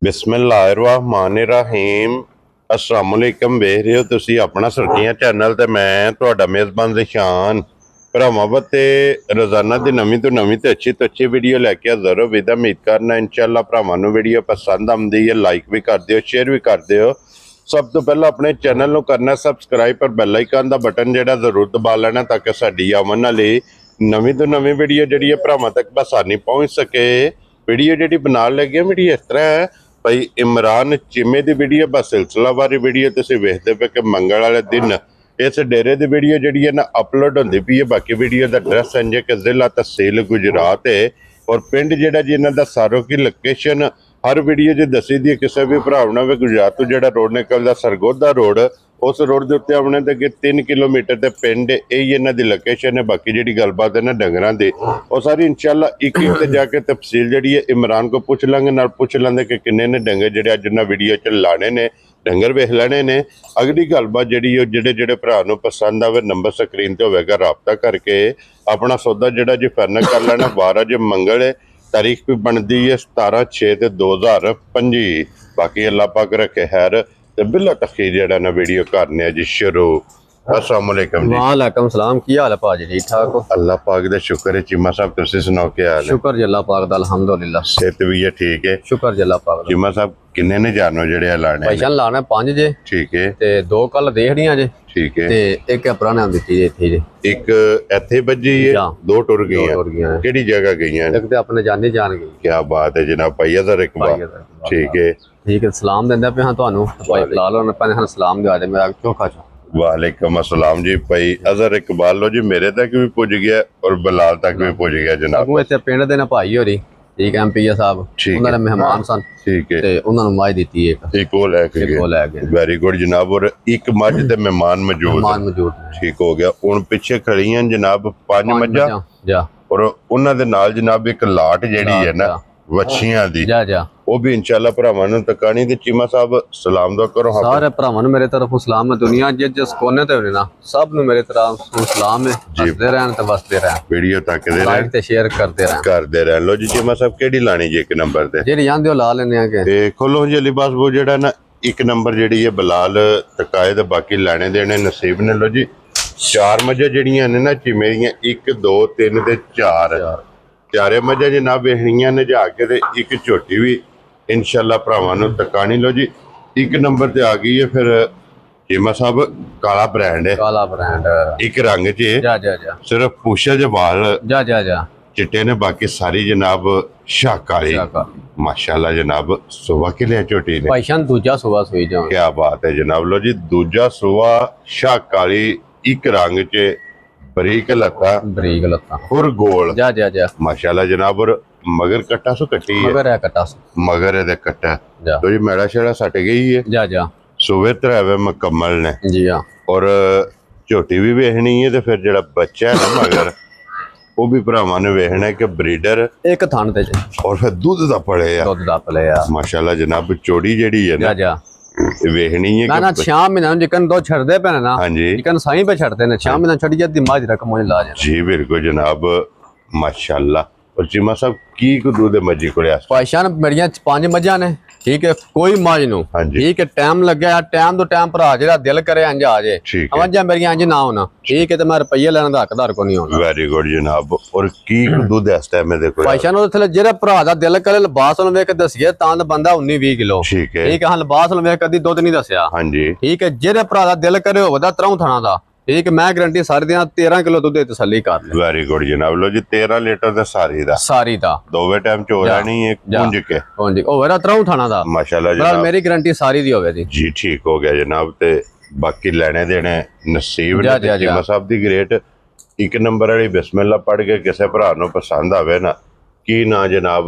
बिस्मिल्लाहिर्रहमानिर्रहीम अस्सलाम वालेकुम। वेख रहे हो तुसी अपना सुर्खियां चैनल ते मैं तुहाडा मेज़बान रिशान भरावां ते रोजाना दी नवीं तो नवीं ते अच्छी वीडियो लैके हाज़र हो। विद उम्मीद करना इंशाअल्लाह भरावां नूं वीडियो पसंद आउंदी है। लाइक भी कर दिओ, शेयर भी कर दिओ। सब तो पहला अपने चैनल नूं करना सबसक्राइब पर बैल आइकन दा बटन जिहड़ा जरूर दबा लेना ताकि साडी आवन वाली नवीं तो नवीं वीडियो जिहड़ी है भरावां तक बसानी पहुंच सके। वीडियो जिहड़ी बनाउण लगे वीडियो इस तरह है भाई इमरान चीमे की वीडियो बस सिलसिलावारी वीडियो तुसीं वेखदे पे कि मंगल वाले दिन इस डेरे की वीडियो जी है ना अपलोड होती पई है। बाकी वीडियो का एड्रैस इंज कि जिला तहसील गुजरात है और पिंड जिहड़ा जी इन्हां दा सारो की लोकेशन हर वीडियो जी दसी दी। किसी भी भरा भी गुजरात तो जो रोड निकलता सरगोधा रोड उस रोड के उत्ते अपने तक 3 किलोमीटर के पिंड यही इन्हां दी लोकेशन है। बाकी जी गलबात है ना डंगरां दी वो सारी इंशाअल्लाह एक ते जाके तफसील जी है इमरान को पूछ लांगे, नाल पूछ लेंगे कि किन्ने ने डंगर जिहड़े अज इन्हां वीडियो च लाने ने डंगर वेख लेने ने। अगली गलबात जी जेडे भरा नूं पसंद आवे नंबर स्क्रीन ते होवेगा, राबता करके अपना सौदा जिहड़ा जी फाइनल कर लेना। 12 जो मंगल है, तारीख भी बनती है 17/6/2025। बाकी अल्लाह पाक रखे खैर ते बिला तखीर जिहड़ा ना वीडियो करने जी शुरू। अस्सलाम वालेकुम जी। वालेकुम सलाम। की हाल है भाजी? ठीक ठाक हो? अल्लाह पाक दे शुक्र है। चीमा साहब तुसी सुनाओ क्या हाल है? शुक्र जी अल्लाह पाक दा अल्हम्दुलिल्लाह। सेहत भी है ठीक है? शुक्र जी अल्लाह पाक दा। चीमा साहब किन्ने ने जानवर जिहड़े लाने पैसा लाने 5 जे ठीक है ते 2 कल देहड़ियां जे ठीक है ते एक पुराने दित्ती जे इत्थे जे एक इत्थे बजी है दो टुर गई केड़ी जगह गई हैं? एक ते अपने जानी जान गई। क्या बात है जनाब भाई अज़र इकबाल ठीक है सलाम देंदा पे हां तुहानू भाई लाल और पने हां सलाम दे आदे मेरा चोखा चो। वालेकुम अस्सलाम जी। भाई अज़र इकबाल लो जी मेरे तक भी पुज गया और बलाल तक भी पुज गया जनाब। अगू इत्थे पिंड दे ना भाई होरी ठीक है एमपीए साहब उन्हां ने मेहमान सन ठीक है ते उन्हां नूं माई दित्ती एक वो लेके वेरी गुड जनाब। और एक मझ ते मेहमान मौजूद ठीक हो गया। हुण पिछे खड़ी हैं जनाब 5 मझां और उन्हां दे नाल जनाब एक लाट जेहड़ी है ना वछियां दी वो भी इंशाअल्लाह भरावां नूं तकानी ते चीमा साहब सलाम दो करो सारे भरावां नूं मेरे तरफों सलाम है। दुनिया जिस कोने ते होवे ना सब नूं मेरे तरफ सलाम है। हसदे रहन ते वसदे रहन वीडियो तकदे रहन ते शेयर करते रहन। लो जी चीमा साहब केड़ी लानी जी? एक नंबर ते जेड़ी आंदे ला लेने आ के ते खोलो जी लिबास वो जेड़ा ना एक नंबर जेड़ी है बलाल तकाए ते बाकी लाने देने नसीब ने। लो जी 4 मझां जेड़ियां ने ना चीमे दियां 1 2 3 ते 4 चारे मझां जनाब वेखणियां ने जाके ते एक झोटी भी इंशाअल्लाह भरावां नूं तकानी। लो जी एक नंबर ते आ गई है फिर चीमा साहब काला ब्रांड है एक रंग च सिर्फ पूछे ज बाल चिट्टे ने बाकी सारी जनाब शाकाली माशाल्लाह जनाब। सुबह के लिए झोटी ने दूजा सुबह सुई जाओ। क्या बात है जनाब। लो जी दूजा सुबह शाकाली एक रंग च बरीक लत्ता और गोल माशाल्लाह जनाब। और मगर कट्टा सो कट्टी है मगर है कट्टा तो जी मेड़ा शेड़ा सट गई है सुबह त्रैवे मुकम्मल ने जी हाँ। और झोटी भी वेखनी है तो फिर जरा बच्चा है ना मगर वो भी भरावां ने वेखना है कि ब्रीडर एक थान ते और फिर दूध दा पले माशाल्लाह जनाब। चोड़ी जेड़ी है ना वेखनी है ना 6 महीना जिकन दो छड़दे पे ना हां जी जिकन साई पे छड़ते ने 6 महीना छड़ी जाती माज रकम ला जा जी बिल्कुल जनाब माशाल्लाह। और चीमा साहब की को दूध मजी कोले पाशान मेरियां 5 मझां ने ठीक है कोई माज नु ठीक है टाइम लगे टाइम तो टाइम भरा जेड़ा दिल करे अंज आ जाए मझां मेरियां अंज ना होना ठीक है ते मैं रुपये लेने दा हकदार को नहीं होना। वेरी गुड जनाब। और की दूध इस टाइम में देखो पाशान थले जेड़ा भरा दा दिल करे लिबास नु वेख दसिए तां बंदा 19-20 किलो ठीक है हां लिबास नु वेख कदी दूध नहीं दसिया हां जी ठीक है जेड़े भरा दा दिल करे होवदा 3 थाना दा ठीक है मैं गारंटी सारी दियां 13 किलो दूध तसल्ली कर ले। वेरी गुड जनाब। लो जी 13 लीटर दा सारी दा दोवे टाइम चोरा नहीं एक पुंज के ओवेरा 3 थाना दा माशाल्लाह जनाब। मेरी गारंटी सारी दी होवे जी ठीक हो गया जनाब। ते बाकी लेने देने नसीब ने चीमा साहब दी ग्रेट एक नंबर वाली बिस्मिल्लाह पढ़ के किसी भरा नूं पसंद आवे ना की ना जनाब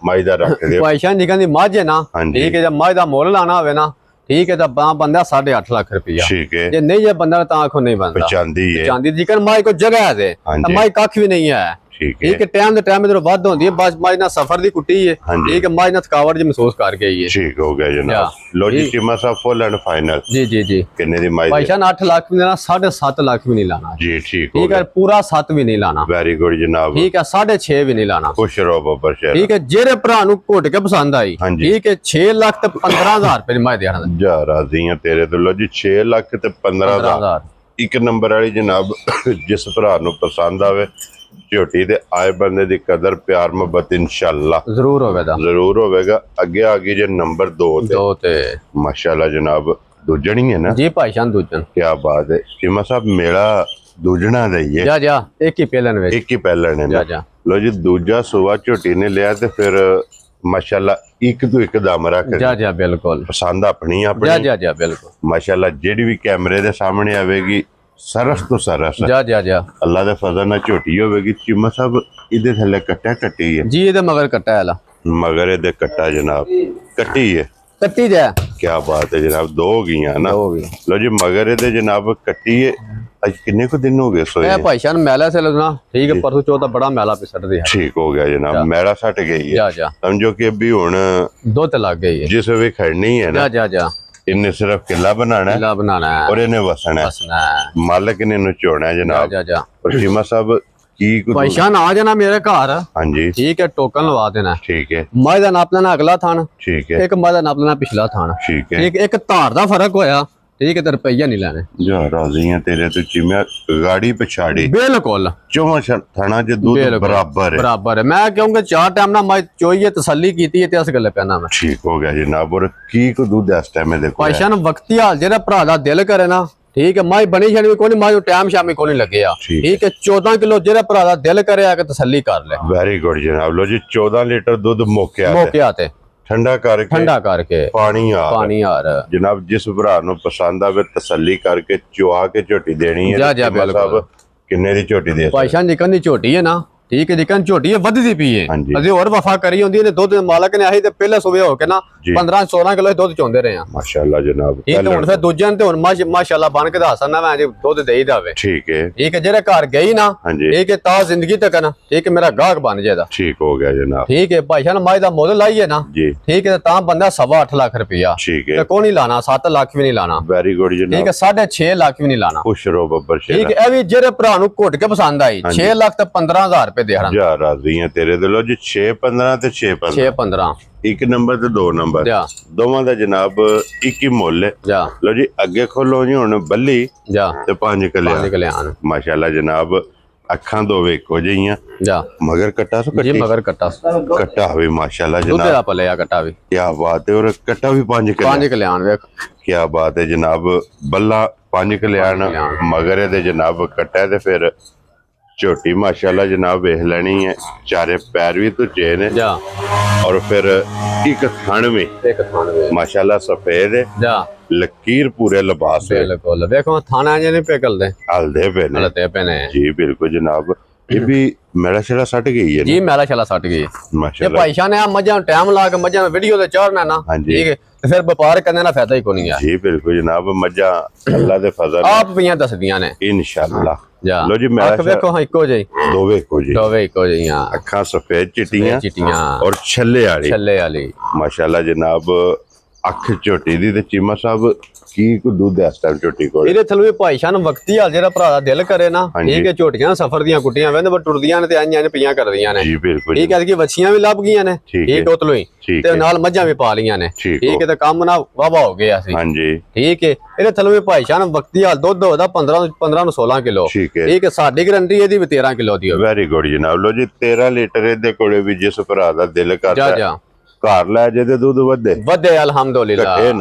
माई दा रख दे पैसा निकल दी मझ है ना ठीक है जब मझ दा मोल लाना होवे ना ठीक है तो बंदा 8.5 लाख रुपया ठीक है जे नहीं है बंदा तो आंखों नहीं बनता चांदी है जिकन माई को जगह है माई कख भी नहीं है ਠੀਕ ਹੈ ਟਾਈਮ ਦੇ ਟਾਈਮ ਇਧਰੋਂ ਵੱਧ ਹੁੰਦੀ ਹੈ ਬਸ ਮੱਝ ਨਾਲ ਸਫਰ ਦੀ ਕੁੱਟੀ ਹੈ ਠੀਕ ਹੈ ਮੱਝ ਨਾਲ ਥਕਾਵਟ ਜੀ ਮਹਿਸੂਸ ਕਰ ਗਈ ਹੈ ਠੀਕ ਹੋ ਗਿਆ ਜਨਾਬ ਲੋ ਜੀ ਚੀਮਾ ਸਾਹਿਬ ਫੁੱਲ ਐਂਡ ਫਾਈਨਲ ਜੀ ਕਿੰਨੇ ਦੀ ਮਾਈ ਭਾਈ ਸਾਹਿਬ 8 ਲੱਖ ਵੀ ਦੇਣਾ 7.5 ਲੱਖ ਵੀ ਨਹੀਂ ਲਾਣਾ ਜੀ ਠੀਕ ਹੈ ਪੂਰਾ 7 ਵੀ ਨਹੀਂ ਲਾਣਾ ਵੈਰੀ ਗੁੱਡ ਜਨਾਬ ਠੀਕ ਹੈ 6.5 ਵੀ ਨਹੀਂ ਲਾਣਾ ਖੁਸ਼ ਰਹੋ ਬੱਬਰ ਸ਼ੇਰ ਠੀਕ ਹੈ ਜਿਹੜੇ ਭਰਾ ਨੂੰ ਘੁੱਟ ਕੇ ਪਸੰਦ ਆਈ ਠੀਕ ਹੈ 6 ਲੱਖ ਤੇ 15,000 ਰੁਪਏ ਦੀ ਮਾਈ ਦੇਣਾ ਜਾ ਰਾਜ਼ੀ ਆ ਤੇਰੇ ਤੋਂ ਲੋ ਜੀ 6 ਲੱਖ ਤੇ 15,000 ਇੱਕ ਨੰਬਰ ਵਾਲੀ ਜਨਾਬ ਜਿਸ ਭਰਾ ਨੂੰ ਪਸੰਦ ਆਵੇ ਝੋਟੀ ਦੇ ਆਏ ਬੰਦੇ ਦੀ ਕਦਰ ਪਿਆਰ ਮੁਹੱਬਤ ਇੰਸ਼ਾਅੱਲਾ ਜ਼ਰੂਰ ਹੋਵੇਗਾ ਅੱਗੇ ਆ ਗਈ ਜੇ ਨੰਬਰ 2 ਤੇ ਮਾਸ਼ਾਅੱਲਾ ਜਨਾਬ ਦੂਜਣੀ ਹੈ ਨਾ ਜੀ ਭਾਈ ਸ਼ਾਨ ਦੂਜਣ ਕੀ ਬਾਤ ਹੈ ਚੀਮਾ ਸਾਹਿਬ ਮੇਲਾ ਦੂਜਣਾ ਦਾ ਹੀ ਹੈ ਜਾ ਇੱਕ ਹੀ ਪਹਿਲਣ ਹੈ ਜਾ ਲੋ ਜੀ ਦੂਜਾ ਸੁਵਾ ਝੋਟੀ ਨੇ ਲਿਆ ਤੇ ਫਿਰ ਮਾਸ਼ਾਅੱਲਾ ਇੱਕ ਤੋਂ ਇੱਕ ਦਮ ਰੱਖ ਜਾ ਬਿਲਕੁਲ ਪਸੰਦ ਆਪਣੀ ਜਾ ਬਿਲਕੁਲ ਮਾਸ਼ਾਅੱਲਾ ਜਿਹੜੀ ਵੀ ਕੈਮਰੇ ਦੇ ਸਾਹਮਣੇ ਆਵੇਗੀ ਸਰਸ ਤੋਂ ਸਰਸ ਜਾ ਅੱਲਾ ਦੇ ਫਜ਼ਲ ਨਾਲ ਝੋਟੀ ਹੋਵੇਗੀ ਚੀਮਾ ਸਾਹਿਬ ਇਹਦੇ ਥੱਲੇ ਕੱਟੀ ਹੈ ਜੀ ਇਹਦੇ ਮਗਰ ਕੱਟਾ ਹੈ ਮਗਰ ਇਹਦੇ ਕੱਟਾ ਜਨਾਬ ਕੱਟੀ ਹੈ ਕੱਟੀ ਜਾ ਕੀ ਬਾਤ ਹੈ ਜਨਾਬ ਦੋ ਹੋ ਗਈਆਂ ਨਾ ਲੋ ਜੀ ਮਗਰ ਇਹਦੇ ਜਨਾਬ ਕੱਟੀ ਹੈ ਅੱਜ ਕਿੰਨੇ ਕੁ ਦਿਨ ਹੋ ਗਏ ਸੋਏ ਇਹ ਭਾਈ ਸ਼ਾਨ ਮੈਲਾ ਸੇ ਲਗਣਾ ਠੀਕ ਹੈ ਪਰਸੋਂ ਚੌਥਾ ਬੜਾ ਮੈਲਾ ਪਿਸਟ ਰਿਹਾ ਠੀਕ ਹੋ ਗਿਆ ਜਨਾਬ ਮੈਲਾ ਸੱਟ ਗਈ ਹੈ ਸਮਝੋ ਕਿ ਵੀ ਹੁਣ ਦੁੱਧ ਲੱਗ ਗਈ ਹੈ ਜਿਸ ਵੇ ਖੜਨੀ ਹੈ ਨਾ ਜਾ इन्हें सिर्फ किला बनाना है और इन्हें वसना है मालिक ने नचोना है जनाब और चीमा साहब की भाईशान आ जाना मेरे घर हाँ जी ठीक है टोकन लगा देना ठीक है मझ दा नाप लेना अगला थान ठीक है एक मझ दा नाप लेना पिछला थान ठीक है एक धार दा फर्क होया ठीक है ते रुपया नहीं लेने जा राजी है तेरे तो चिमिया गाड़ी पिछाड़ी बिल्कुल चौवा थाना जे दूध बराबर है मैं कहूंगा 4 टाइम ना मैं चोइए तसल्ली कीती है ते इस गल्ले पैना मैं ठीक हो गया जनाब और की को दूध इस टाइम में देखो भाईशान वक्ती हाल जेड़ा भरा दा दिल करे ना ठीक है माई बनी छड़ी कोनी माई टाइम शामी कोनी लगे ठीक है 14 किलो जेड़ा भरा दा दिल करे आके तसल्ली कर ले वेरी गुड जनाब लो जी 14 लीटर दूध मौके आते ठंडा करके पानी आ रहा जनाब जिस भरा नु पसंद आवे तसल्ली करके चुआ के झोटी देनी है जा बिल्कुल किन्ने दी झोटी दे भाईशान जिकन दी झोटी है ना ठीक है जिकन झोटी है वधदी पी है अजे और वफा करी होंदी ने दुध मालक ने आही ते पहले सुबह हो के ना 15-16 किलो दुध चोंदे रहे हैं माशाल्लाह जनाब ठीक है हुन फिर दूजन ते हुन माशाल्लाह बन के दसना मैं अजे दुध देई दावे ठीक है जेरे घर गई ना ठीक है ता जिंदगी तक ना ठीक है मेरा गाहक बन जाएगा ठीक हो गया जनाब ठीक है भाईशान माई दा मुल लाइए ना ठीक है ता बंदा 8.5 लाख रुपया ठीक है कोई नहीं लाना 7 लाख भी नहीं लाना वेरी गुड जनाब ठीक है 6.5 लाख भी नहीं लाना खुश रहो बब्बर शेर ठीक है ए भी जेरे भरा नु घुट के पसंद आई 6 लाख ते 15,000 जा राजी है तेरे दिलो जी 6-15 ते 6-15 एक नंबर ते 2 नंबर दोवां दा जनाब एक ही मुल है लो जी अगे खोलो जी हुन बल्ली ते 5 कल्याण माशाल्लाह जनाब अखां दोवे इको जिहियां मगर कट्टा सो जी मगर कट्टा भी माशाल्लाह जनाब दूध दा पलिया कट्टा भी क्या बात है और कट्टा भी 5 कल्याण देख क्या बात है जनाब बल्ला 5 कल्याण मगर दे जनाब कट्टा ते फिर झोटी माशाल्लाह जनाब वेख लेनी है चारे पैर भी तो चेन है और फिर एक थन में माशाल्लाह सफेद है लकीर पूरे लिबास है बिल्कुल देखो थाना जे नहीं पिघल दे हलदे पे जी बिल्कुल जनाब ये भी मेला शेला सट गई है जी मेला शेला सट गई माशाल्लाह भाई शान है मजा टाइम ला के मजा वीडियो ते चढ़ना ना ठीक है फिर व्यापार करने ना फायदा ही कोई नहीं है जी बिल्कुल जनाब मजा अल्लाह दे फजल आप पियां दसदियां ने इंशाल्लाह लो जी मेला देखो हां इको जी दोवे इको जी हां अखां सफेद चिट्टियां और छल्ले वाली माशाल्लाह जनाब अख झोटी दी ते चीमा साहब की को दूध इस टाइम झोटी कोल ਇਹਦੇ ਥਲਵੇ ਭਾਈ ਸ਼ਾਨ ਵਕਤੀ ਹਾਲ ਜਿਹੜਾ ਭਰਾ ਦਾ ਦਿਲ ਕਰੇ ਨਾ ਠੀਕ ਹੈ ਝੋਟੀਆਂ ਸਫਰ ਦੀਆਂ ਕੁੱਟੀਆਂ ਵੰਦ ਪਰ ਟੁਰਦੀਆਂ ਨੇ ਤੇ ਆਈਆਂ ਨੇ ਪਈਆਂ ਕਰਦੀਆਂ ਨੇ ਜੀ ਬਿਲਕੁਲ ਠੀਕ ਹੈ ਕਿ ਵੱਛੀਆਂ ਵੀ ਲੱਭ ਗਈਆਂ ਨੇ ਠੀਕ ਉਤਲੋਂ ਹੀ ਤੇ ਨਾਲ ਮੱਝਾਂ ਵੀ ਪਾ ਲੀਆਂ ਨੇ ਠੀਕ ਹੈ ਤੇ ਕੰਮ ਨਾ ਵਾਵਾ ਹੋ ਗਿਆ ਸੀ ਹਾਂਜੀ ਠੀਕ ਹੈ ਇਹਦੇ ਥਲਵੇ ਭਾਈ ਸ਼ਾਨ ਵਕਤੀ ਹਾਲ ਦੁੱਧ ਹੋਦਾ 15 ਨੂੰ 16 ਕਿਲੋ ਠੀਕ ਹੈ ਸਾਡੀ ਗਰੰਟੀ ਇਹਦੀ ਵੀ 13 ਕਿਲੋ ਦੀ ਹੋਵੇ ਵੈਰੀ ਗੁੱਡ ਜਨਾਬ ਲੋ ਜੀ 13 ਲੀਟਰ ਇਹਦੇ ਕੋਲੇ ਵੀ ਜਿਸ ਭਰਾ ਦਾ ਦਿਲ ਕਰਦਾ ਜਾ घर लै जे ते दूध वधे अल्हम्दुलिल्लाह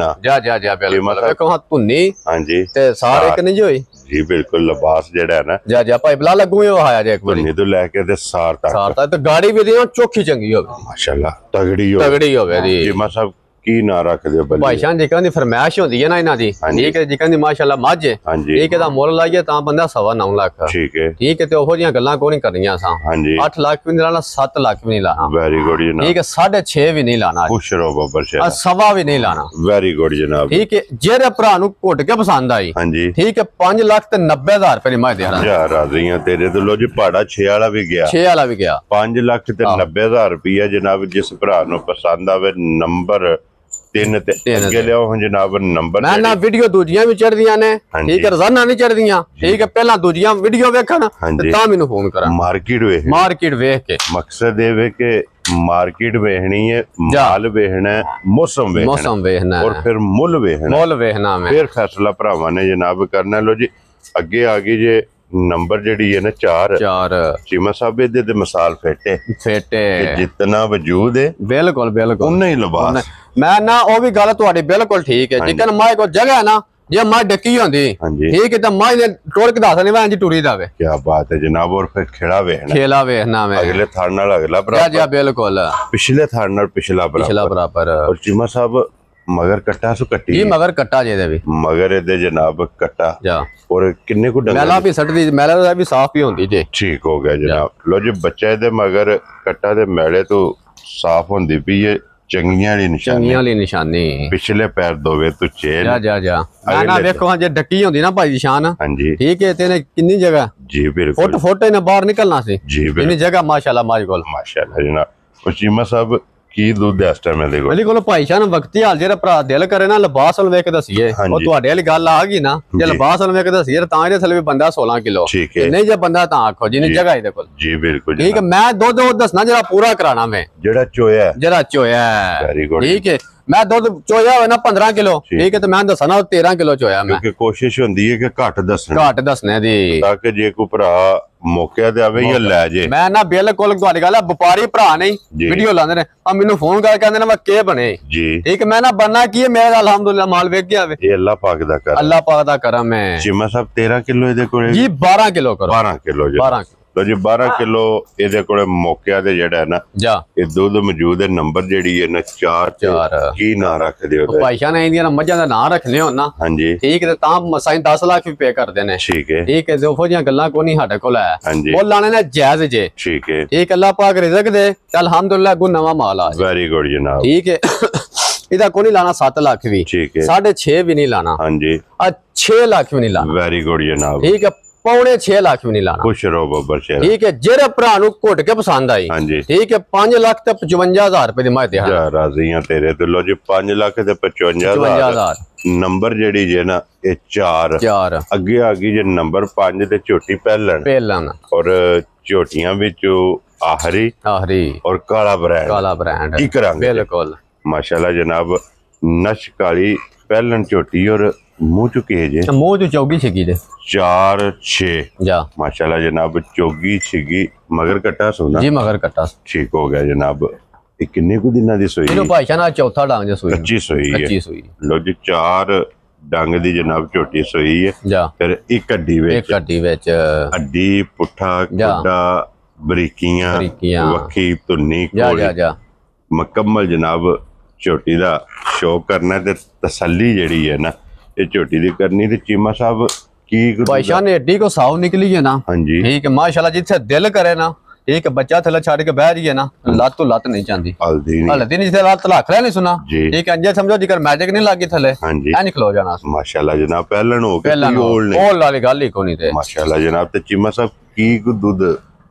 जा बिल्कुल देखो हां धुन्नी हां जी ते सारे कने जो जी बिल्कुल लिबास जेड़ा है ना जा भाई बला लगू है आया जे एक धुन्नी तो लेके ते सार तक तो गाड़ी भी दी चोखी चंगी होवे माशाल्लाह तगड़ी होवे दी जी मा साहब ਕੀ ਨਾਂ ਰੱਖਦੇ ਹੋ ਬੱਲੀ? ਭਾਈ ਸ਼ਾਨ ਜਿਕਾਂ ਦੀ ਫਰਮਾਇਸ਼ ਹੁੰਦੀ ਹੈ ਨਾ ਇਹਨਾਂ ਦੀ, ਠੀਕ ਹੈ, ਜਿਕਾਂ ਦੀ ਮਾਸ਼ਾਅੱਲਾ ਮੱਝ ਹੈ, ਠੀਕ ਹੈ, ਦਾ ਮੁੱਲ ਲਾਈਏ ਤਾਂ ਬੰਦਾ 9.25 ਲੱਖ, ਠੀਕ ਹੈ, ਠੀਕ ਹੈ, ਤੇ ਉਹੋ ਜੀਆਂ ਗੱਲਾਂ ਕੋਈ ਨਹੀਂ ਕਰਨੀਆਂ ਸਾਂ। 8 ਲੱਖ ਵੀ ਨਹੀਂ ਲਾਣਾ, 7 ਲੱਖ ਵੀ ਨਹੀਂ ਲਾਣਾ, ਵੈਰੀ ਗੁੱਡ ਜਨਾਬ, ਠੀਕ ਹੈ, 6.5 ਵੀ ਨਹੀਂ ਲਾਣਾ, ਖੁਸ਼ ਰਹੋ ਬੱਬਰ ਸ਼ਾਹ, 1.25 ਵੀ ਨਹੀਂ ਲਾਣਾ, ਵੈਰੀ ਗੁੱਡ ਜਨਾਬ, ਠੀਕ ਹੈ। ਜਿਹੜੇ ਭਰਾ ਨੂੰ ਘੁੱਟ ਕੇ ਪਸੰਦ ਆਈ, ਹਾਂਜੀ, ਠੀਕ ਹੈ, 5,90,000 ਰੁਪਏ ਦੀ ਮੱਝ ਦੇਣਾ। ਯਾਰ ਰਾਜ਼ੀਆਂ ਤੇਰੇ ਤੋਂ ਲੋ ਜੀ, ਪਹਾੜਾ 6 ਵਾਲਾ ਵੀ ਗਿਆ, 6 ਵਾਲਾ ਵੀ ਗਿਆ, 5,90,000 ਰੁਪਇਆ ਜਨਾਬ। ਜਿਸ ਭਰਾ ਨੂੰ ਪਸੰਦ ਆਵੇ ਨੰਬਰ 3 ਤੇ ਅੱਗੇ ਲਿਆਓ ਹੁਣ ਜਨਾਬ ਨੰਬਰ। ਮੈਂ ਨਾ ਵੀਡੀਓ ਦੂਜੀਆਂ ਵੀ ਚੜਦੀਆਂ ਨੇ, ਠੀਕ ਹੈ, ਰੋਜ਼ਾਨਾ ਨਹੀਂ ਚੜਦੀਆਂ, ਠੀਕ ਹੈ, ਪਹਿਲਾਂ ਦੂਜੀਆਂ ਵੀਡੀਓ ਵੇਖਣ ਤੇ ਤਾਂ ਮੈਨੂੰ ਫੋਨ ਕਰਨ। ਮਾਰਕੀਟ ਵੇਖ ਕੇ, ਮਕਸਦ ਇਹ ਵੇ ਕਿ ਮਾਰਕੀਟ ਵੇਖਣੀ ਹੈ, ਮਾਲ ਵੇਖਣਾ ਹੈ, ਮੌਸਮ ਵੇਖਣਾ ਔਰ ਫਿਰ ਮੁੱਲ ਵੇਖਣਾ, ਫਿਰ ਫੈਸਲਾ ਭਰਾਵਾਂ ਨੇ ਜਨਾਬ ਕਰਨਾ। ਲੋ ਜੀ ਅੱਗੇ ਆ ਗਈ ਜੇ ਨੰਬਰ ਜਿਹੜੀ ਹੈ ਨਾ 4 ਚੀਮਾ ਸਾਹਿਬ, ਇਹਦੇ ਤੇ ਮਿਸਾਲ ਫੇਟੇ ਜਿਤਨਾ ਵਜੂਦ ਹੈ ਬਿਲਕੁਲ ਉਨਾ ਹੀ ਲਿਬਾਸ। ਮੈਂ ਨਾ ਉਹ ਵੀ ਗੱਲ ਤੁਹਾਡੀ ਬਿਲਕੁਲ ਠੀਕ ਹੈ, ਜਿੱਕਨ ਮਾਏ ਕੋਲ ਜਗ੍ਹਾ ਹੈ ਨਾ, ਜੇ ਮਾਂ ਡੱਕੀ ਹੁੰਦੀ, ਠੀਕ ਹੈ, ਤਾਂ ਮਾਂ ਨੇ ਟੋਲ ਕੇ ਦੱਸ ਨਹੀਂ ਮੈਂ ਇੰਜ ਟੁਰੀ ਦਾਵੇ। ਕੀ ਬਾਤ ਹੈ ਜਨਾਬ। ਔਰ ਫਿਰ ਖੇੜਾ ਵੇਖਣਾ ਮੈਂ, ਅਗਲੇ ਥਾਂ ਨਾਲ ਅਗਲਾ ਬਰਾਬਰ, ਬਿਲਕੁਲ ਪਿਛਲੇ ਥਾਂ ਨਾਲ ਪਿਛਲਾ ਬਰਾਬਰ। ਔਰ ਚੀਮਾ ਸਾਹਿਬ ਮਗਰ ਕੱਟਾ ਸੋ ਕੱਟੀ ਜੀ, ਮਗਰ ਕੱਟਾ ਜੇ ਦੇ ਵੀ, ਮਗਰ ਇਹਦੇ ਜਨਾਬ ਕੱਟਾ ਜਾ। ਔਰ ਕਿੰਨੇ ਕੁ ਡੰਗਰ ਮੈਲਾ ਵੀ ਸੱਟਦੀ, ਮੈਲਾ ਦਾ ਵੀ ਸਾਫ਼ ਵੀ ਹੁੰਦੀ ਜੇ, ਠੀਕ ਹੋ ਗਿਆ ਜਨਾਬ। ਲੋ ਜੀ ਬੱਚਾ ਇਹਦੇ ਮਗਰ ਕੱਟਾ ਦੇ ਮੈਲੇ ਤੋਂ ਸਾਫ਼ ਹੁੰਦੀ ਪਈ ਹੈ, ਚੰਗੀਆਂ ਵਾਲੀ ਨਿਸ਼ਾਨੀ, ਪਿਛਲੇ ਪੈਰ ਦੋਵੇਂ ਤੋਂ ਚੇਲ ਜਾ। ਨਾ ਵੇਖੋ ਜੇ ਡੱਕੀ ਹੁੰਦੀ ਨਾ ਭਾਈ ਦੀ ਸ਼ਾਨ, ਹਾਂਜੀ, ਠੀਕ ਹੈ, ਤੇ ਕਿੰਨੀ ਜਗ੍ਹਾ ਜੀ, ਬਿਲਕੁਲ ਫੁੱਟ ਇਹਨੇ ਬਾਹਰ ਨਿਕਲਣਾ ਸੀ ਜੀ, ਇੰਨੀ ਜਗ੍ਹਾ ਮਾਸ਼ਾਅੱਲਾ ਮਾਝ ਕੋਲ, ਮਾਸ਼ਾਅੱਲਾ ਜਨਾਬ। ਚੀਮਾ ਸਾਹਿਬ ਕੀ ਦੁੱਧ ਇਸ ਟਾਈਮ ਇਹਦੇ ਕੋਲ? ਕੋਲ ਭਾਈ ਸ਼ਾਨ ਵਕਤੀ ਹਾਲ ਜਿਹੜਾ ਭਰਾ ਦਿਲ ਕਰੇ ਨਾ ਲਿਬਾਸ ਵੱਲ ਵੇਖ ਕੇ ਦੱਸੀਏ, ਉਹ ਤੁਹਾਡੇ ਵਾਲੀ ਗੱਲ ਆ ਗਈ ਨਾ, ਜੇ ਲਿਬਾਸ ਵੱਲ ਵੇਖ ਕੇ ਦੱਸੀਏ ਤਾਂ ਇਹਦੇ ਥੱਲੇ ਵੀ ਬੰਦਾ 16 ਕਿਲੋ, ਨਹੀਂ ਜੇ ਬੰਦਾ ਤਾਂ ਆਖੋ ਜਿੰਨੀ ਜਗ੍ਹਾ ਇਹਦੇ ਕੋਲ ਜੀ, ਬਿਲਕੁਲ ਠੀਕ ਹੈ। ਮੈਂ ਦੁੱਧ ਦੱਸਣਾ ਜਿਹੜਾ ਪੂਰਾ ਕਰਾਣਾ ਮੈਂ, ਜਿਹੜਾ ਚੋਇਆ, ਵੈਰੀ ਗੁੱਡ, ਠੀਕ ਹੈ। ਮੈਂ ਦੁੱਧ ਚੋਇਆ ਹੋਇਆ ਨਾ 15 ਕਿਲੋ, ਠੀਕ ਹੈ, ਤੇ ਮੈਂ ਦੱਸਣਾ 13 ਕਿਲੋ ਚੋਇਆ ਮੈਂ, ਕਿਉਂਕਿ ਕੋਸ਼ਿਸ਼ ਹੁੰਦੀ ਹੈ ਕਿ ਘੱਟ ਦੱਸਣੇ ਦੀ, ਤਾਂ ਕਿ ਜੇ ਕੋਈ ਭਰਾ ਮੌਕੇ ਤੇ ਆਵੇ ਜਾਂ ਲੈ ਜੇ। ਮੈਂ ਨਾ ਬਿਲਕੁਲ ਤੁਹਾਡੀ ਗੱਲ ਹੈ, ਵਪਾਰੀ ਭਰਾ ਨਹੀਂ ਵੀਡੀਓ ਲਾਉਂਦੇ ਨੇ, ਆ ਮੈਨੂੰ ਫੋਨ ਕਰਕੇ ਕਹਿੰਦੇ ਨੇ ਮੈਂ ਕੀ ਬਣੇ ਜੀ, ਠੀਕ ਹੈ, ਮੈਂ ਨਾ ਬੰਨਾ ਕੀ ਹੈ, ਮੇਰਾ ਅਲਹਮਦੁਲਿਲਾ ਮਾਲ ਵੇਚ ਕੇ ਆਵੇ, ਇਹ ਅੱਲਾਹ ਪਾਕ ਦਾ ਕਰਮ ਹੈ। ਚੀਮਾ ਸਾਹਿਬ 13 ਕਿਲੋ ਇਹਦੇ ਕੋਲੇ ਜੀ, 12 ਕਿਲੋ ਕਰੋ, 12 ਕਿਲੋ ਜੀ, 12 ਲੋ ਜੀ 12 ਕਿਲੋ ਇਹਦੇ ਕੋਲੇ ਮੌਕਿਆ ਤੇ ਜਿਹੜਾ ਹੈ ਨਾ ਇਹ ਦੁੱਧ ਮੌਜੂਦ ਹੈ। ਨੰਬਰ ਜਿਹੜੀ ਹੈ ਨਾ 4 ਕੀ ਨਾਂ ਰੱਖਦੇ ਹੋ ਭਾਈ ਸ਼ਾਨ? ਇਹਦੀਆਂ ਮੱਝਾਂ ਦਾ ਨਾਂ ਰੱਖਨੇ ਹੋ ਨਾ, ਹਾਂਜੀ, ਠੀਕ ਹੈ, ਤਾਂ ਮਸਾਂ 10 ਲੱਖ ਵੀ ਪੇ ਕਰਦੇ ਨੇ, ਠੀਕ ਹੈ, ਠੀਕ ਹੈ, ਉਹੋ ਜਿਹੀਆਂ ਗੱਲਾਂ ਕੋਈ ਨਹੀਂ ਸਾਡੇ ਕੋਲ ਹੈ, ਉਹ ਲਾਣੇ ਨੇ ਜਾਇਜ਼ ਜੇ, ਠੀਕ ਹੈ, ਠੀਕ, ਅੱਲਾਹ ਪਾਕ ਰਿਜ਼ਕ ਦੇ, ਅਲਹਮਦੁਲਿਲਾ ਅੱਗੋਂ ਨਵਾਂ ਮਾਲ ਆ, ਵੈਰੀ ਗੁੱਡ ਜਨਾਬ, ਠੀਕ ਹੈ। ਇਹਦਾ ਕੋਈ ਨਹੀਂ ਲਾਣਾ 7 ਲੱਖ ਵੀ, ਠੀਕ ਹੈ, 6.5 ਵੀ ਨਹੀਂ ਲਾਣਾ, ਹਾਂਜੀ, 6 ਲੱਖ ਵੀ ਨਹੀਂ ਲਾਣਾ, ਵੈਰੀ ਗੁੱਡ ਜਨਾਬ, ਠੀਕ ਹੈ, 5.5 ਲੱਖ ਵੀ ਨਹੀਂ ਲਾਣਾ, ਖੁਸ਼ ਰਹੋ ਬੱਬਰ ਸ਼ੇਰ, ਠੀਕ ਹੈ। ਜਿਹੜੇ ਭਰਾ ਨੂੰ ਘੁੱਟ ਕੇ ਪਸੰਦ ਆਈ, ਹਾਂਜੀ, ਠੀਕ ਹੈ, 5,55,000 ਰੁਪਏ ਦੀ ਮੱਝ ਦੇ ਹਾਂ, ਰਾਜ਼ੀਆਂ ਤੇਰੇ ਤੇ। ਲੋ ਜੀ 5,55,000 ਨੰਬਰ ਜਿਹੜੀ ਜੇ ਨਾ ਇਹ 4 ਅੱਗੇ ਆ ਗਈ ਜੇ ਨੰਬਰ 5 ਤੇ ਝੋਟੀ ਪਹਿਲਣ ਔਰ ਝੋਟੀਆਂ ਵਿੱਚੋਂ ਆਖਰੀ ਔਰ ਕਾਲਾ ਬ੍ਰਾਂਡ ਇੱਕ ਰੰਗ, ਬਿਲਕੁਲ ਮਾਸ਼ਾਅੱਲਾ ਜਨਾਬ। ਨਸ਼ ਕਾਲੀ ਪਹਿਲਣ ਝੋਟੀ ਔਰ ਮੂੰਹ ਚੁਕੇ ਜੇ, ਮੂੰਹ ਚ ਚੌਗੀ ਛਿੱਗੀ ਜੇ, 4-6 ਜਾ, ਮਾਸ਼ਾਅੱਲਾ ਜਨਾਬ। ਚੌਗੀ ਛਿੱਗੀ ਮਗਰ ਕੱਟਾ ਸੋਨਾ ਜੀ, ਮਗਰ ਕੱਟਾ, ਠੀਕ ਹੋ ਗਿਆ ਜਨਾਬ। ਇਹ ਕਿੰਨੇ ਕੁ ਦਿਨਾਂ ਦੀ ਸੋਈ? ਇਹਨੂੰ ਭਾਈ ਸ਼ਾਨ ਚੌਥਾ ਡੰਗ ਜੇ ਸੋਈ, ਕੱਚੀ ਸੋਈ ਹੈ। ਲੋ ਜੀ 4 ਡੰਗ ਦੀ ਜਨਾਬ ਝੋਟੀ ਸੋਈ ਹੈ ਜਾ, ਫਿਰ ਇੱਕ ਹੱਡੀ ਵਿੱਚ ਹੱਡੀ ਪੁੱਠਾ ਕੁੱਡਾ ਬਰੀਕੀਆਂ ਵੱਖੀ ਧੁੰਨੀ ਜਾ ਮੁਕੰਮਲ ਜਨਾਬ। ਝੋਟੀ ਦਾ ਸ਼ੌਕ ਕਰਨਾ ਤੇ ਤਸੱਲੀ ਜਿਹੜੀ ਹੈ ਨਾ ਇਹ ਝੋਟੀ ਦੀ ਕਰਨੀ। ਤੇ ਚੀਮਾ ਸਾਹਿਬ ਕੀ ਭਾਈ ਸ਼ਾਨ ਨੇ ਏਡੀ ਕੋ ਸਾਉ ਨਿਕਲੀ ਹੈ ਨਾ, ਹਾਂਜੀ, ਠੀਕ ਹੈ, ਮਾਸ਼ਾਅੱਲਾ। ਜਿੱਥੇ ਦਿਲ ਕਰੇ ਨਾ, ਠੀਕ ਹੈ, ਬੱਚਾ ਥੱਲੇ ਛੱਡ ਕੇ ਬਹਿ ਜਾਈਏ ਨਾ, ਲੱਤ ਤੋਂ ਲੱਤ ਨਹੀਂ ਜਾਂਦੀ, ਹਲਦੀ ਨਹੀਂ, ਜਿੱਥੇ ਲੱਤ ਲੱਖ ਰਿਹਾ ਨਹੀਂ ਸੁਣਾ, ਠੀਕ ਹੈ, ਜੇ ਸਮਝੋ ਜਿਕਰ ਮੈਜਿਕ ਨਹੀਂ ਲੱਗੀ ਥੱਲੇ, ਐ ਨਹੀਂ ਖਲੋ ਜਾਣਾ, ਮਾਸ਼ਾਅੱਲਾ ਜਨਾਬ। ਪਹਿਲਣ ਹੋ ਕੇ ਓਲ ਵਾਲੀ ਗੱਲ ਹੀ ਕੋਈ ਨਹੀਂ ਤੇ, ਮਾਸ਼ਾਅੱਲਾ ਜਨਾਬ। ਤੇ ਚੀਮਾ ਸਾਹਿਬ ਕੀ ਦੁੱਧ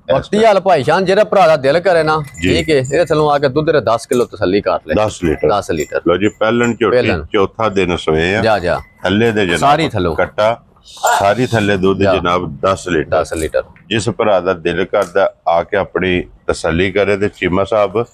ਵਕਤੀ ਹਾਲ ਭਾਈ ਸ਼ਾਨ ਜਿਹੜਾ ਭਰਾ ਦਾ ਦਿਲ ਕਰੇ ਨਾ, ਠੀਕ ਹੈ, ਇਹਦੇ ਥੱਲੋਂ ਆ ਕੇ ਦੁੱਧ ਦੇ 10 ਕਿਲੋ ਤਸੱਲੀ ਕਰ ਲੈ, 10 ਲੀਟਰ। ਲੋ ਜੀ ਪਹਿਲਣ ਝੋਟੀ ਚੌਥਾ ਦਿਨ ਸੋਏ ਆ, ਜਾ ਥੱਲੇ ਦੇ ਜਨਾਬ ਸਾਰੀ ਥੱਲੋਂ ਕੱਟਾ, ਸਾਰੀ ਥੱਲੇ ਦੁੱਧ ਜਨਾਬ 10 ਲੀਟਰ। ਜਿਸ ਭਰਾ ਦਾ ਦਿਲ ਕਰਦਾ ਆ ਕੇ ਆਪਣੀ ਤਸੱਲੀ ਕਰੇ। ਤੇ ਚੀਮਾ ਸਾਹਿਬ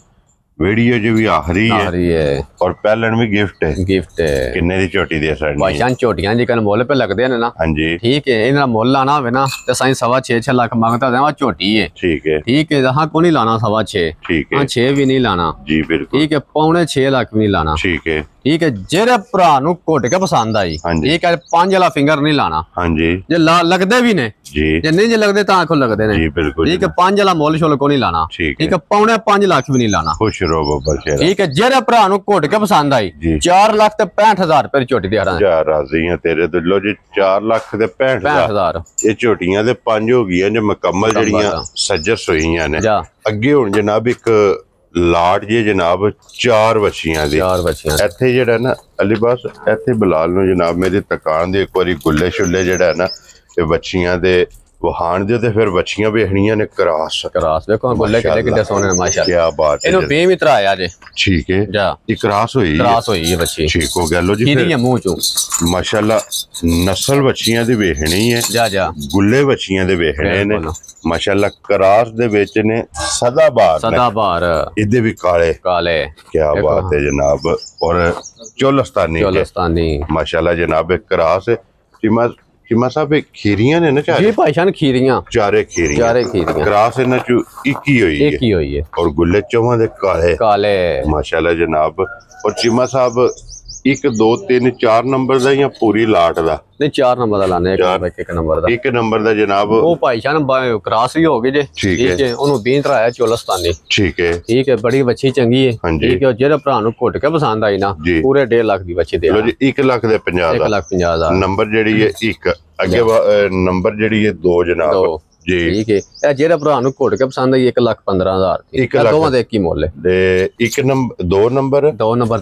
ਵੀਡੀਓ ਜੋ ਵੀ ਆਖਰੀ ਹੈ ਔਰ ਪਹਿਲਣ ਵੀ ਗਿਫਟ ਹੈ। ਕਿੰਨੇ ਦੀ ਝੋਟੀ ਦੇ ਸਾਈਡ ਭਾਈ ਸ਼ਾਨ? ਝੋਟੀਆਂ ਜੀ ਕੱਲ ਮੁੱਲ ਪੇ ਲੱਗਦੇ ਨੇ ਨਾ, ਹਾਂਜੀ, ਠੀਕ ਹੈ, ਇਹਨਾਂ ਦਾ ਮੁੱਲ ਲਾਣਾ ਹੋਵੇ ਨਾ ਤੇ ਸਾਈਂ 6.5 ਲੱਖ ਮੰਗਦਾ ਦੇਵਾ, ਝੋਟੀ ਹੈ, ਠੀਕ ਹੈ, ਠੀਕ ਹੈ, ਹਾਂ ਕੋਈ ਨਹੀਂ ਲਾਣਾ 6.5, ਠੀਕ ਹੈ, 6 ਵੀ ਨਹੀਂ ਲਾਣਾ ਜੀ, ਬਿਲਕੁਲ, ਠੀਕ ਹੈ, 5.5 ਲੱਖ ਵੀ ਨਹੀਂ ਲਾਣਾ, ਠੀਕ ਹੈ। ठीक है जेरे भरा नु घुट के पसंद आई ठीक है 5 वाला फिंगर नहीं लाना जे लगदे भी ने जे नहीं जे लगदे तां आखो लगदे ने ठीक है 5 वाला मोल शोल को नहीं लाना ठीक है 5.25 लाख भी नहीं लाना खुश रहो बाबा शेरा ठीक है जेरे भरा नु घुट के पसंद आई 4,65,000 रुपए झोटी दे रहा है यार राजी है तेरे तो लो जी 4,65,000 ये झोटियां दे 5 हो गईयां जो मुकम्मल जड़ियां सजस होईयां ने अगे हुण जनाब एक लाट जी जनाब 4 बच्चियां दी इत्थे जेड़ा ना अलीबास इत्थे बिलाल नु जनाब मेरी दुकान दे एक बारी गुल्ले शुल्ले जेड़ा ना ये बच्चियां दे वहान दे ते फिर बच्चियां बेहणियां ने क्रॉस देखो गुल्ले किड्डे सोने माशाल्लाह क्या बात है इनो बेम इतरा आया जे ठीक है जा ये क्रॉस हुई है बच्ची ठीक हो गया लो जी फिर मुंह चो माशाल्लाह नस्ल बच्चियां दी बेहणी है जा गुल्ले बच्चियां दे बेहणे ने माशाल्लाह क्रॉस दे विच ने सदाबहार इदे भी काले क्या बात है जनाब और चोलस्तानी माशाल्लाह जनाब क्रॉस चिमा साहब खीरियां ने ना जी भाईशान चारे खीरियां क्रॉस इना चो एक ही हुई है और गुल्ले चौहां दे काले माशाल्लाह जनाब और चिमा साहब 1 2 3 4 नंबर दा या पूरी लाट दा नहीं 4 नंबर दा लाने एक नंबर दा जनाब वो भाईशान क्रॉस भी हो गए जे ठीक है ओनु बीन तराया चोलस्तानी ठीक है बड़ी बच्ची चंगी है ठीक है जेरे भरा नु घुट के पसंद आई ना पूरे 1.5 लाख दी बच्ची दे लो जी 1,50,000 नंबर जेडी है 1 अगे नंबर जेडी है 2 जनाब जी ठीक है ए जेरा भरा नु घुट के पसंद आई 1,15,000 दोवां दे एक ही मोल है ते 1 नंबर 2 नंबर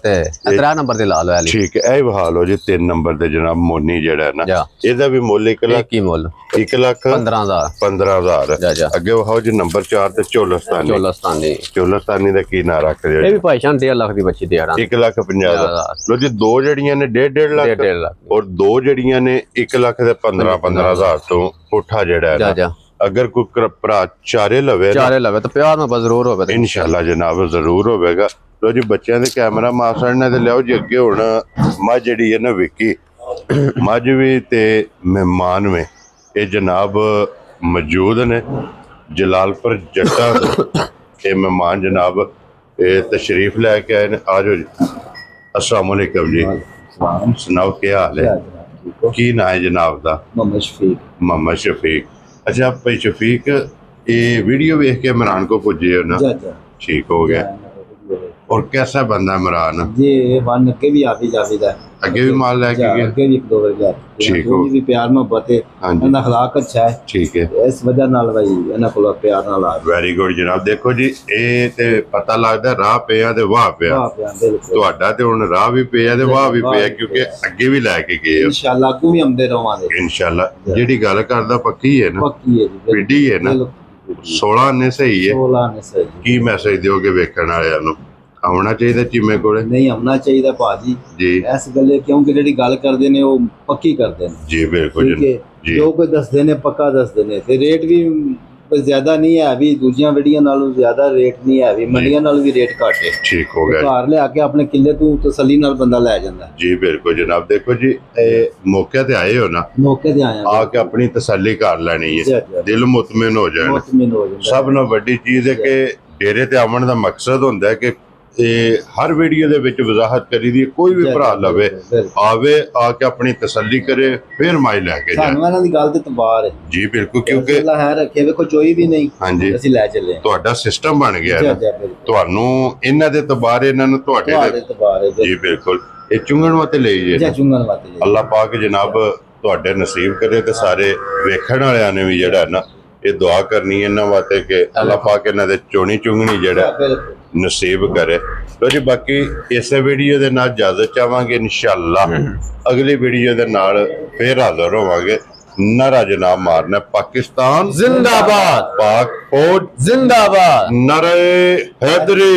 ते 3 नंबर ते ला लो ठीक है ए बहा लो जी 3 नंबर ते जनाब मोनी जेड़ा है ना एदा भी मोल 1 लाख ही मोल 1,15,000 अगे बहाओ जी नंबर 4 ते चोलस्तानी दा की ना रख दियो ए भी भाईशान 1.5 लाख दी बच्ची दे रहा 1,50,000 लो जी 2 जड़ियां ने 1.5 लाख और 2 जड़ियां ने 1,15,000 तो उठा जेड़ा है अगर कोई भरा चारे लवे तो प्यार में जरूर होगा इंशाल्लाह जनाब जरूर होगा लो जी बच्चों दे कैमरा मासड़ ने ते लियाओ जी अगे हुण मझ जेहड़ी है ना विकी मझ भी ते मेहमान में ये जनाब मौजूद ने जलालपुर जट्टा ये मेहमान जनाब ये तशरीफ लैके आए ने आ जाओ जी अस्सलाम वालेकुम जी सुनाओ क्या हाल है की ना है जनाब दा मोहम्मद शफीक अच्छा भाई शफीक ये वीडियो देख के इमरान को पुजे हो ना ठीक हो गया और कैसा बंदा इमरान जी वन के भी आफी जाफीदा आगे भी माल लेके गया आगे भी 1-2 बार गया ठीक हो भी प्यार मोहब्बत है इनका अखलाक अच्छा है ठीक है इस वजह नाल भाई इना कोल प्यार नाल आ वेरी गुड जनाब देखो जी ए ते पता लगदा राह पिया ते वाह पिया ਤੁਹਾਡਾ ਤੇ ਹੁਣ ਰਾਹ ਵੀ ਪਿਆ ਤੇ ਵਾਹ ਵੀ ਪਿਆ ਕਿਉਂਕਿ ਅੱਗੇ ਵੀ ਲੈ ਕੇ ਗਏ इंशाल्लाह ਅੱਗੋਂ ਵੀ ਆਉਂਦੇ ਰਵਾਂਗੇ इंशाल्लाह ਜਿਹੜੀ ਗੱਲ ਕਰਦਾ ਪੱਕੀ ਹੈ ਨਾ ਪੱਕੀ ਹੈ ਜੀ ਪਿੱਡੀ ਹੈ ਨਾ 16 ਨੇ ਸਹੀ ਹੈ 16 ਨੇ ਸਹੀ ਕੀ ਮੈਸੇਜ ਦਿਓਗੇ ਵੇਖਣ ਵਾਲਿਆਂ ਨੂੰ ਆਉਣਾ ਚਾਹੀਦਾ ਚੀਮੇ ਕੋਲੇ ਨਹੀਂ ਆਉਣਾ ਚਾਹੀਦਾ ਭਾਜੀ ਜੀ ਇਸ ਗੱਲੇ ਕਿਉਂਕਿ ਜਿਹੜੀ ਗੱਲ ਕਰਦੇ ਨੇ ਉਹ ਪੱਕੀ ਕਰਦੇ ਨੇ ਜੀ ਬਿਲਕੁਲ ਜੀ ਜੋ ਕੋਈ ਦੱਸਦੇ ਨੇ ਪੱਕਾ ਦੱਸਦੇ ਨੇ ਤੇ ਰੇਟ ਵੀ ਜ਼ਿਆਦਾ ਨਹੀਂ ਹੈ ਵੀ ਦੂਜੀਆਂ ਵੀਡੀਓ ਨਾਲੋਂ ਜ਼ਿਆਦਾ ਰੇਟ ਨਹੀਂ ਹੈ ਵੀ ਮੰਡੀਆਂ ਨਾਲੋਂ ਵੀ ਰੇਟ ਘੱਟ ਹੈ ਠੀਕ ਹੋ ਗਿਆ ਘਰ ਲਿਆ ਕੇ ਆਪਣੇ ਕਿੱਲੇ ਤੋਂ ਤਸੱਲੀ ਨਾਲ ਬੰਦਾ ਲੈ ਜਾਂਦਾ ਜੀ ਬਿਲਕੁਲ ਜਨਾਬ ਦੇਖੋ ਜੀ ਇਹ ਮੌਕੇ ਤੇ ਆਏ ਹੋ ਨਾ ਮੌਕੇ ਤੇ ਆਏ ਆ ਕੇ ਆਪਣੀ ਤਸੱਲੀ ਕਰ ਲੈਣੀ ਹੈ ਦਿਲ ਮੁਤਮਿਨ ਹੋ ਜਾਣਾ ਸਭ ਤੋਂ ਵੱਡੀ ਚੀਜ਼ ਹੈ ਕਿ ਡੇਰੇ ਤੇ ਆਉਣ ਦਾ ਮਕਸਦ ਹੁੰਦਾ ਹੈ ਕਿ हर वीडियो दे विच वजाहत करी दी कोई भी भरा लवे आवे आके अपनी तसल्ली करे फिर माई लैके जाए सानू दी गल ते तबार है जी बिल्कुल क्योंकि अल्लाह है रखे देखो चोई भी नहीं हां जी ਅਸੀਂ ਲੈ ਚੱਲੇ ਤੁਹਾਡਾ ਸਿਸਟਮ ਬਣ ਗਿਆ ਹੈ ਤੁਹਾਨੂੰ ਇਹਨਾਂ ਦੇ ਤਬਾਰ ਇਹਨਾਂ ਨੂੰ ਤੁਹਾਡੇ ਦੇ ਤਬਾਰ ਹੈ ਜੀ ਬਿल्कुल ਇਹ ਚੁੰਗਣ ਵਾਤੇ ਲਈ ਜੇ ਚੁੰਗਣ ਵਾਤੇ ਅੱਲਾਹ ਪਾਕ ਜਨਾਬ ਤੁਹਾਡੇ ਨਸੀਬ ਕਰੇ ਤੇ ਸਾਰੇ ਵੇਖਣ ਵਾਲਿਆਂ ਨੇ ਵੀ ਜਿਹੜਾ ਨਾ ਇਹ ਦੁਆ ਕਰਨੀ ਇਹਨਾਂ ਵਾਤੇ ਕਿ ਅੱਲਾਹ ਪਾਕ ਇਹਨਾਂ ਦੇ ਚੋਣੀ ਚੁੰਗਣੀ ਜਿਹੜਾ नसीब करे तो जी बाकी इस वीडियो के नाल इजाजत चाहांगे इंशाअल्लाह अगली वीडियो के नाल फिर हाजिर होवांगे नारा जनाब मारना पाकिस्तान जिंदाबाद पाक फौज जिंदाबाद नारे हैदरी